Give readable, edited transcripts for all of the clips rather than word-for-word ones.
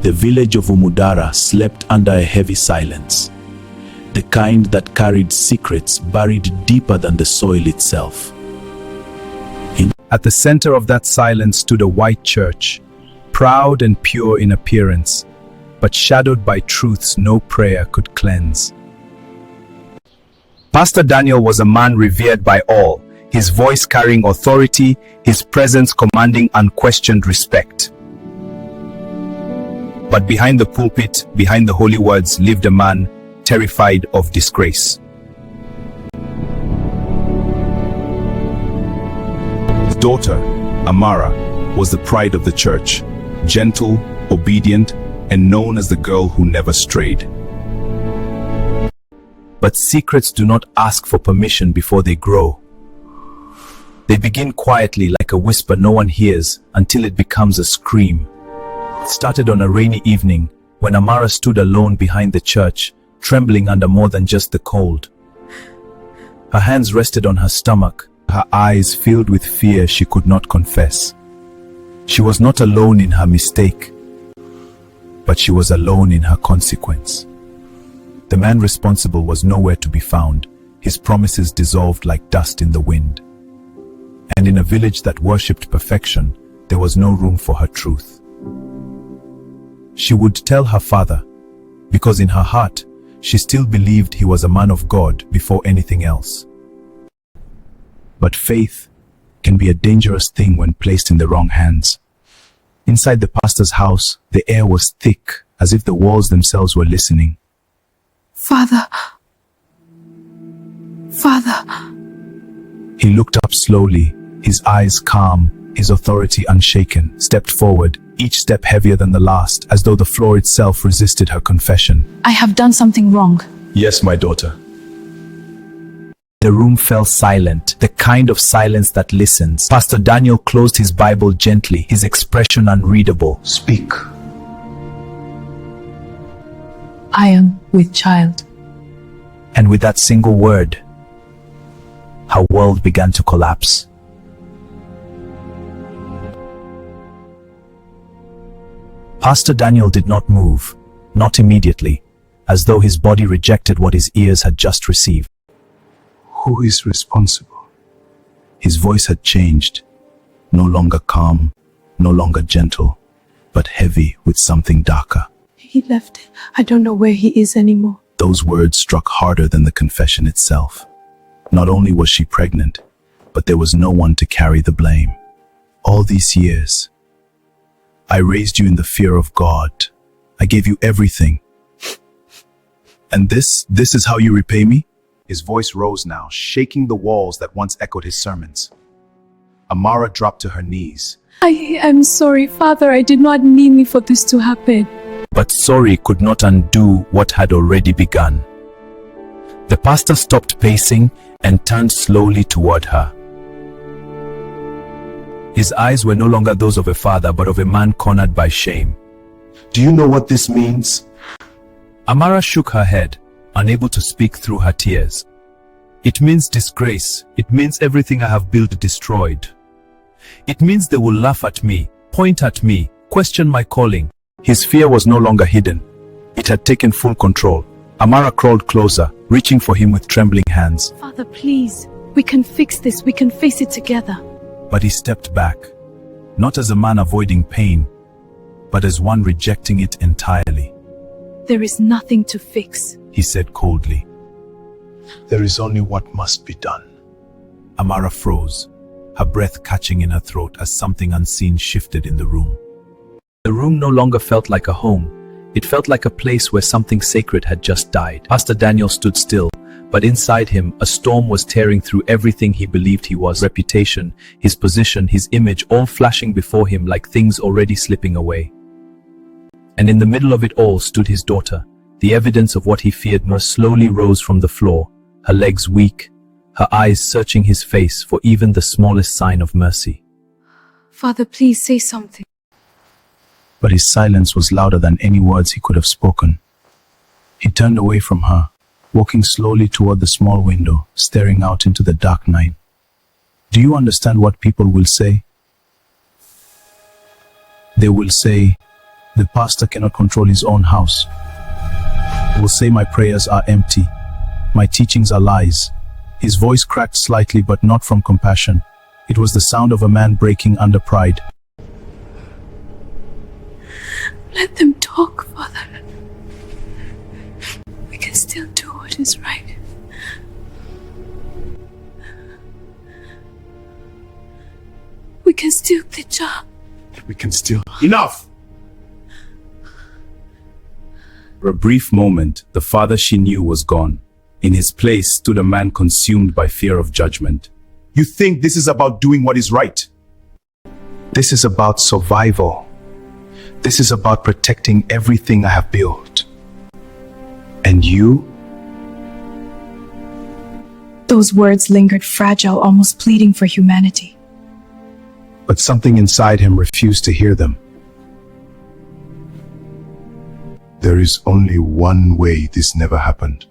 The village of Umudara slept under a heavy silence, the kind that carried secrets buried deeper than the soil itself. At the center of that silence stood a white church, proud and pure in appearance, but shadowed by truths no prayer could cleanse. Pastor Daniel was a man revered by all, his voice carrying authority, his presence commanding unquestioned respect. But behind the pulpit, behind the holy words, lived a man terrified of disgrace. His daughter, Amara, was the pride of the church, gentle, obedient, and known as the girl who never strayed. But secrets do not ask for permission before they grow. They begin quietly like a whisper no one hears until it becomes a scream. It started on a rainy evening when Amara stood alone behind the church, trembling under more than just the cold. Her hands rested on her stomach, her eyes filled with fear she could not confess. She was not alone in her mistake, but she was alone in her consequence. The man responsible was nowhere to be found, his promises dissolved like dust in the wind. And in a village that worshipped perfection, there was no room for her truth. She would tell her father, because in her heart, she still believed he was a man of God before anything else. But faith can be a dangerous thing when placed in the wrong hands. Inside the pastor's house, the air was thick, as if the walls themselves were listening. Father. He looked up slowly, his eyes calm, his authority unshaken, stepped forward, each step heavier than the last, as though the floor itself resisted her confession. I have done something wrong. Yes, my daughter. The room fell silent, the kind of silence that listens. Pastor Daniel closed his Bible gently, his expression unreadable. Speak. I am with child. And with that single word, her world began to collapse. Pastor Daniel did not move, not immediately, as though his body rejected what his ears had just received. Who is responsible? His voice had changed, no longer calm, no longer gentle, but heavy with something darker. He left. I don't know where he is anymore. Those words struck harder than the confession itself. Not only was she pregnant, but there was no one to carry the blame. All these years, I raised you in the fear of God. I gave you everything. And this is how you repay me? His voice rose now, shaking the walls that once echoed his sermons. Amara dropped to her knees. I am sorry, Father. I did not mean for this to happen. But sorry could not undo what had already begun. The pastor stopped pacing and turned slowly toward her. His eyes were no longer those of a father, but of a man cornered by shame. Do you know what this means? Amara shook her head, unable to speak through her tears. It means disgrace. It means everything I have built destroyed. It means they will laugh at me, point at me, question my calling. His fear was no longer hidden. It had taken full control. Amara crawled closer, reaching for him with trembling hands. Father, please. We can fix this. We can face it together. But he stepped back, not as a man avoiding pain, but as one rejecting it entirely. There is nothing to fix, he said coldly. There is only what must be done. Amara froze, her breath catching in her throat as something unseen shifted in the room. The room no longer felt like a home. It felt like a place where something sacred had just died. Pastor Daniel stood still, but inside him, a storm was tearing through everything he believed he was. Reputation, his position, his image, all flashing before him like things already slipping away. And in the middle of it all stood his daughter. The evidence of what he feared most slowly rose from the floor, her legs weak, her eyes searching his face for even the smallest sign of mercy. Father, please say something. But his silence was louder than any words he could have spoken. He turned away from her, walking slowly toward the small window, staring out into the dark night. Do you understand what people will say? They will say, The pastor cannot control his own house. He will say my prayers are empty. My teachings are lies. His voice cracked slightly, but not from compassion. It was the sound of a man breaking under pride. Let them talk, Father. We can still do what is right. We can still glitch up. We can still... Enough! For a brief moment, the father she knew was gone. In his place stood a man consumed by fear of judgment. You think this is about doing what is right? This is about survival. This is about protecting everything I have built. And you? Those words lingered fragile, almost pleading for humanity. But something inside him refused to hear them. There is only one way this never happened.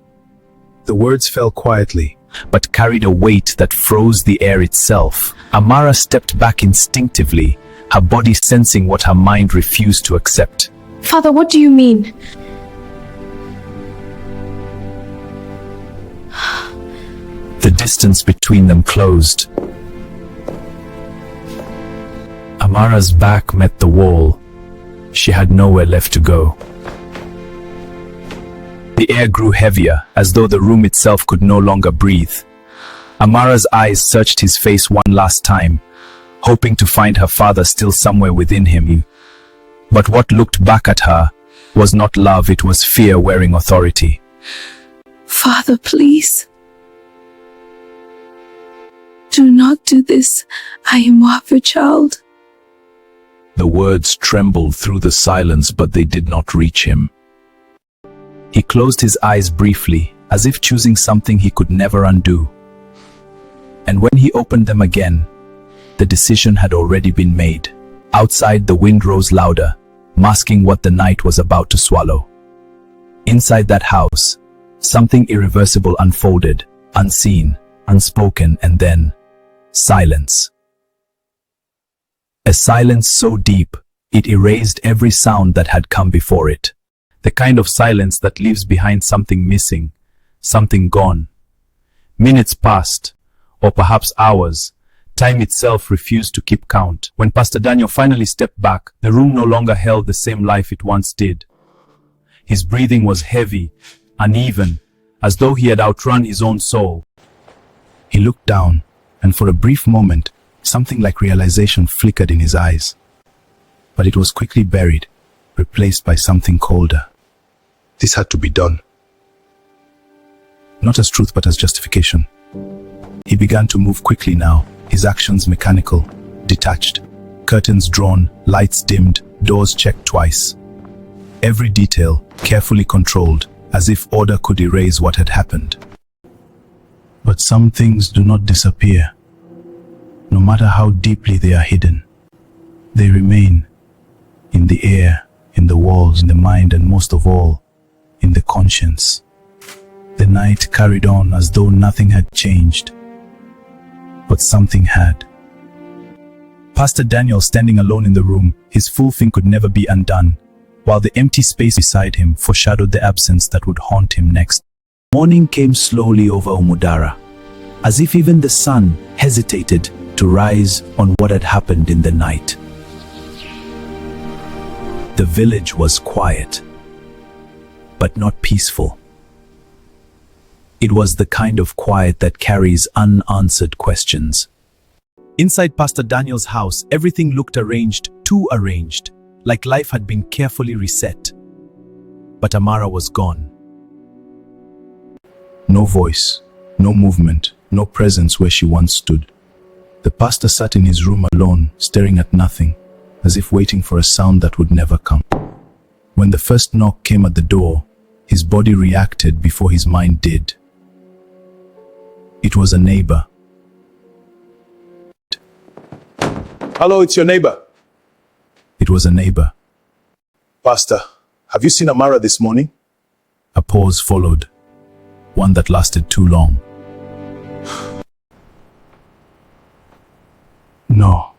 The words fell quietly, but carried a weight that froze the air itself. Amara stepped back instinctively, her body sensing what her mind refused to accept. Father, what do you mean? The distance between them closed. Amara's back met the wall. She had nowhere left to go. The air grew heavier, as though the room itself could no longer breathe. Amara's eyes searched his face one last time, hoping to find her father still somewhere within him. But what looked back at her was not love, it was fear wearing authority. Father, please. Do not do this. I am your child. The words trembled through the silence, but they did not reach him. He closed his eyes briefly, as if choosing something he could never undo. And when he opened them again, the decision had already been made. Outside, the wind rose louder, masking what the night was about to swallow. Inside that house, something irreversible unfolded, unseen, unspoken, and then silence. A silence so deep, it erased every sound that had come before it. The kind of silence that leaves behind something missing, something gone. Minutes passed, or perhaps hours. Time itself refused to keep count. When Pastor Daniel finally stepped back, the room no longer held the same life it once did. His breathing was heavy, uneven, as though he had outrun his own soul. He looked down, and for a brief moment, something like realization flickered in his eyes. But it was quickly buried, replaced by something colder. This had to be done. Not as truth, but as justification. He began to move quickly now, his actions mechanical, detached. Curtains drawn, lights dimmed, doors checked twice. Every detail carefully controlled, as if order could erase what had happened. But some things do not disappear. No matter how deeply they are hidden, they remain in the air, in the walls, in the mind, and most of all, in the conscience. The night carried on as though nothing had changed. But something had. Pastor Daniel, standing alone in the room, his full thing could never be undone, while the empty space beside him foreshadowed the absence that would haunt him next. Morning came slowly over Umudara, as if even the sun hesitated to rise on what had happened in the night. The village was quiet, but not peaceful. It was the kind of quiet that carries unanswered questions. Inside Pastor Daniel's house, everything looked arranged, too arranged, like life had been carefully reset. But Amara was gone. No voice, no movement, no presence where she once stood. The pastor sat in his room alone, staring at nothing, as if waiting for a sound that would never come. When the first knock came at the door, his body reacted before his mind did. It was a neighbor. Hello, it's your neighbor. It was a neighbor. Pastor, have you seen Amara this morning? A pause followed, one that lasted too long. No.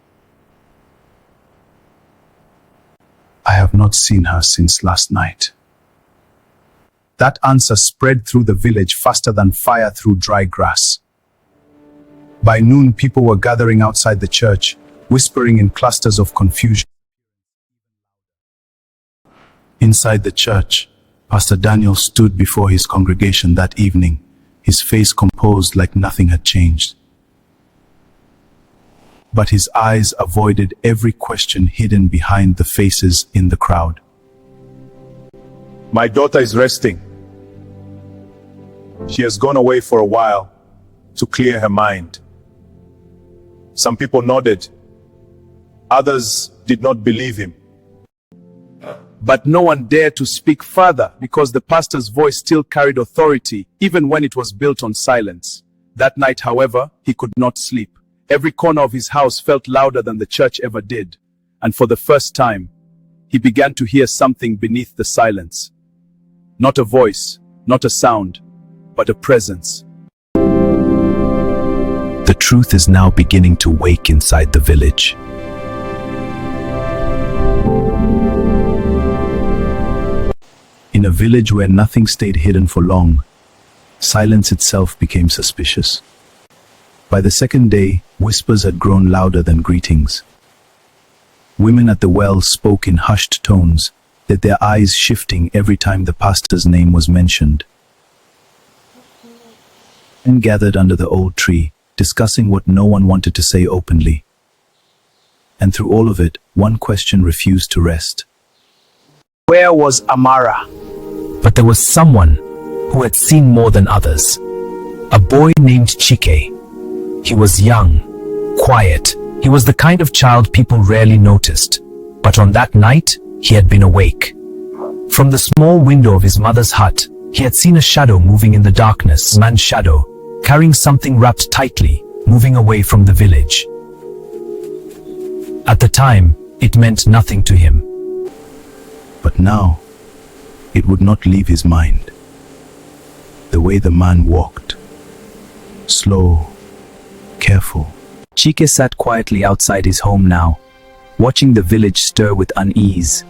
I have not seen her since last night. That answer spread through the village faster than fire through dry grass. By noon, people were gathering outside the church, whispering in clusters of confusion. Inside the church, Pastor Daniel stood before his congregation that evening, his face composed like nothing had changed. But his eyes avoided every question hidden behind the faces in the crowd. My daughter is resting. She has gone away for a while to clear her mind. Some people nodded. Others did not believe him. But no one dared to speak further because the pastor's voice still carried authority, even when it was built on silence. That night, however, he could not sleep. Every corner of his house felt louder than the church ever did. And for the first time, he began to hear something beneath the silence. Not a voice, not a sound, but a presence. The truth is now beginning to wake inside the village. In a village where nothing stayed hidden for long, silence itself became suspicious. By the second day, whispers had grown louder than greetings. Women at the well spoke in hushed tones, with their eyes shifting every time the pastor's name was mentioned. Men gathered under the old tree, discussing what no one wanted to say openly. And through all of it, one question refused to rest. Where was Amara? But there was someone who had seen more than others. A boy named Chike. He was young, quiet. He was the kind of child people rarely noticed. But on that night, he had been awake. From the small window of his mother's hut, he had seen a shadow moving in the darkness, a man's shadow, carrying something wrapped tightly, moving away from the village. At the time, it meant nothing to him. But now, it would not leave his mind. The way the man walked, slow, careful. Chike sat quietly outside his home now, watching the village stir with unease.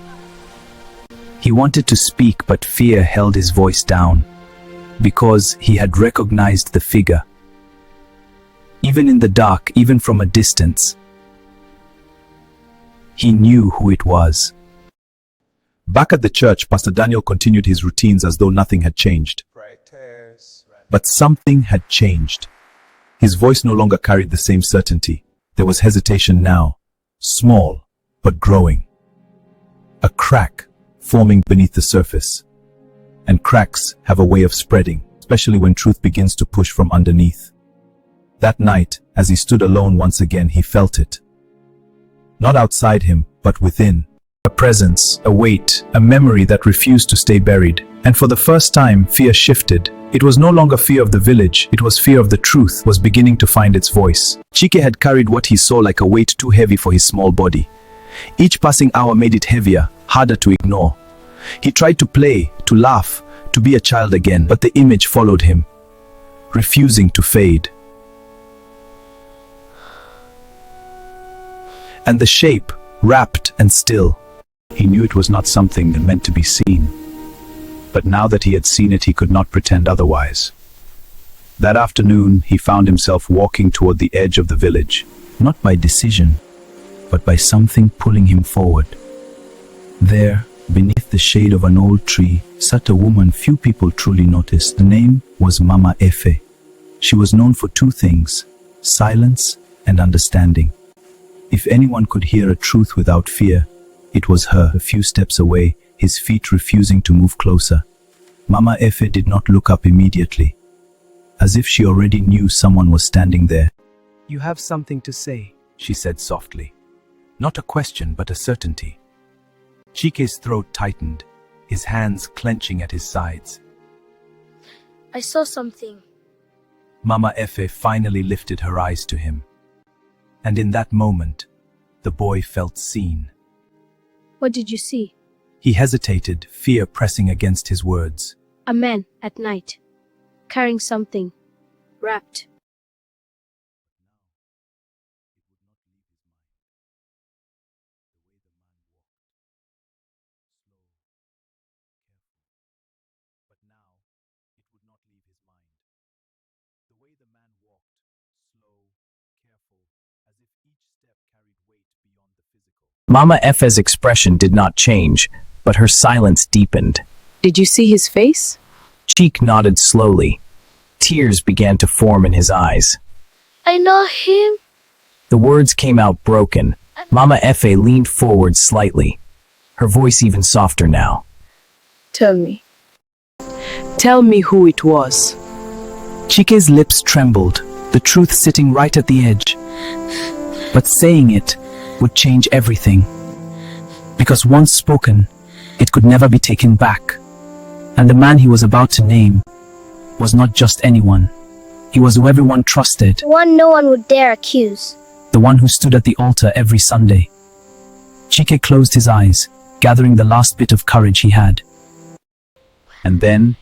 He wanted to speak, but fear held his voice down, because he had recognized the figure. Even in the dark, even from a distance, he knew who it was. Back at the church, Pastor Daniel continued his routines as though nothing had changed. But something had changed. His voice no longer carried the same certainty. There was hesitation now, small but growing. A crack forming beneath the surface. And cracks have a way of spreading, especially when truth begins to push from underneath. That night, as he stood alone once again, he felt it. Not outside him, but within. A presence, a weight, a memory that refused to stay buried. And for the first time, fear shifted. It was no longer fear of the village, it was fear of the truth was beginning to find its voice. Chike had carried what he saw like a weight too heavy for his small body. Each passing hour made it heavier, harder to ignore. He tried to play, to laugh, to be a child again, but the image followed him, refusing to fade. And the shape, wrapped and still. He knew it was not something meant to be seen. But now that he had seen it, he could not pretend otherwise. That afternoon, he found himself walking toward the edge of the village, not by decision, but by something pulling him forward. There, beneath the shade of an old tree, sat a woman few people truly noticed. Her name was Mama Efe. She was known for two things: silence and understanding. If anyone could hear a truth without fear, it was her. A few steps away, his feet refusing to move closer, Mama Efe did not look up immediately, as if she already knew someone was standing there. "You have something to say," she said softly. Not a question, but a certainty. Chike's throat tightened, his hands clenching at his sides. I saw something. Mama Efe finally lifted her eyes to him. And in that moment, the boy felt seen. What did you see? He hesitated, fear pressing against his words. A man at night, carrying something, wrapped. Mama Efe's expression did not change, but her silence deepened. Did you see his face? Cheek nodded slowly. Tears began to form in his eyes. I know him. The words came out broken. Mama Efe leaned forward slightly, her voice even softer now. Tell me. Tell me who it was. Chike's lips trembled, the truth sitting right at the edge. But saying it would change everything. Because once spoken, it could never be taken back. And the man he was about to name was not just anyone. He was who everyone trusted. One no one would dare accuse. The one who stood at the altar every Sunday. Chike closed his eyes, gathering the last bit of courage he had. And then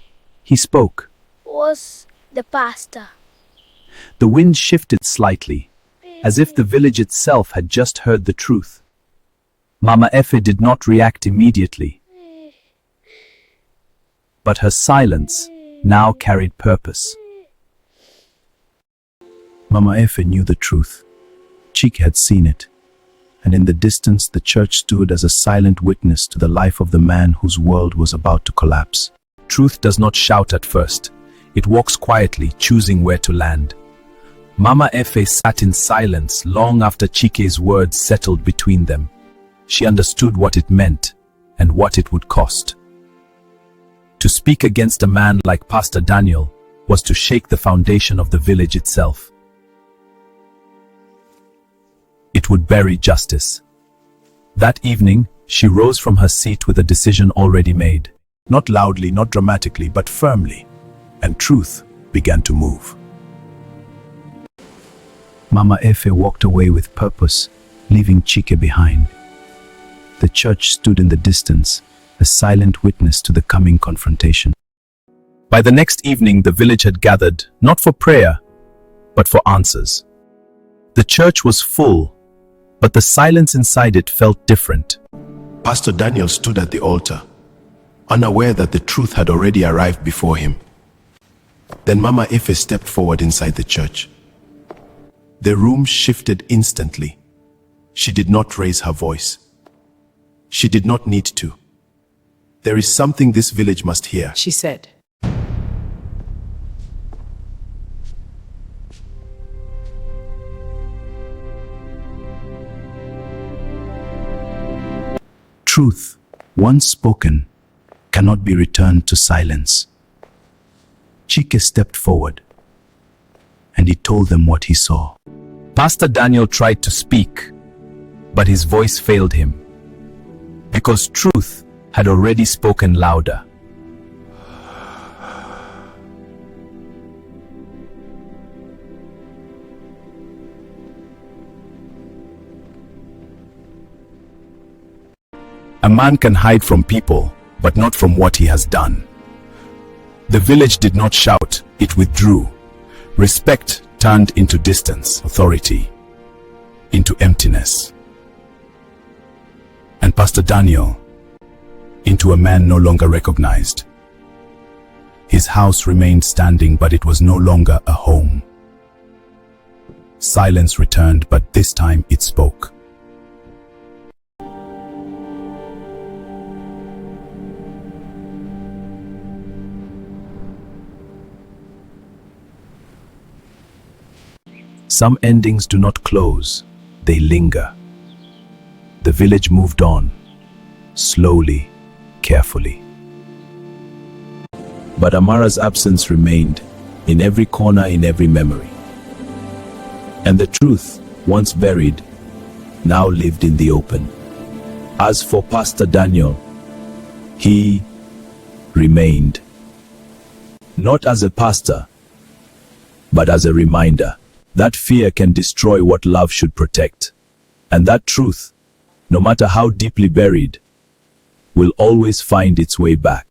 he spoke. Was the pastor. The wind shifted slightly, as if the village itself had just heard the truth. Mama Efe did not react immediately, but her silence now carried purpose. Mama Efe knew the truth. Chike had seen it, and in the distance the church stood as a silent witness to the life of the man whose world was about to collapse. Truth does not shout at first. It walks quietly, choosing where to land. Mama Efe sat in silence long after Chike's words settled between them. She understood what it meant and what it would cost. To speak against a man like Pastor Daniel was to shake the foundation of the village itself. It would bury justice. That evening, she rose from her seat with a decision already made. Not loudly, not dramatically, but firmly. And truth began to move. Mama Efe walked away with purpose, leaving Chike behind. The church stood in the distance, a silent witness to the coming confrontation. By the next evening, the village had gathered, not for prayer, but for answers. The church was full, but the silence inside it felt different. Pastor Daniel stood at the altar, unaware that the truth had already arrived before him. Then Mama Efe stepped forward inside the church. The room shifted instantly. She did not raise her voice. She did not need to. There is something this village must hear, She said. Truth, once spoken, cannot be returned to silence. Chike stepped forward, and he told them what he saw. Pastor Daniel tried to speak, but his voice failed him, because truth had already spoken louder. A man can hide from people, but not from what he has done. The village did not shout, it withdrew. Respect turned into distance, authority into emptiness. And Pastor Daniel into a man no longer recognized. His house remained standing, but it was no longer a home. Silence returned, but this time it spoke. Some endings do not close, they linger. The village moved on, slowly, carefully. But Amara's absence remained, in every corner, in every memory. And the truth, once buried, now lived in the open. As for Pastor Daniel, he remained. Not as a pastor, but as a reminder that fear can destroy what love should protect. And that truth, no matter how deeply buried, will always find its way back.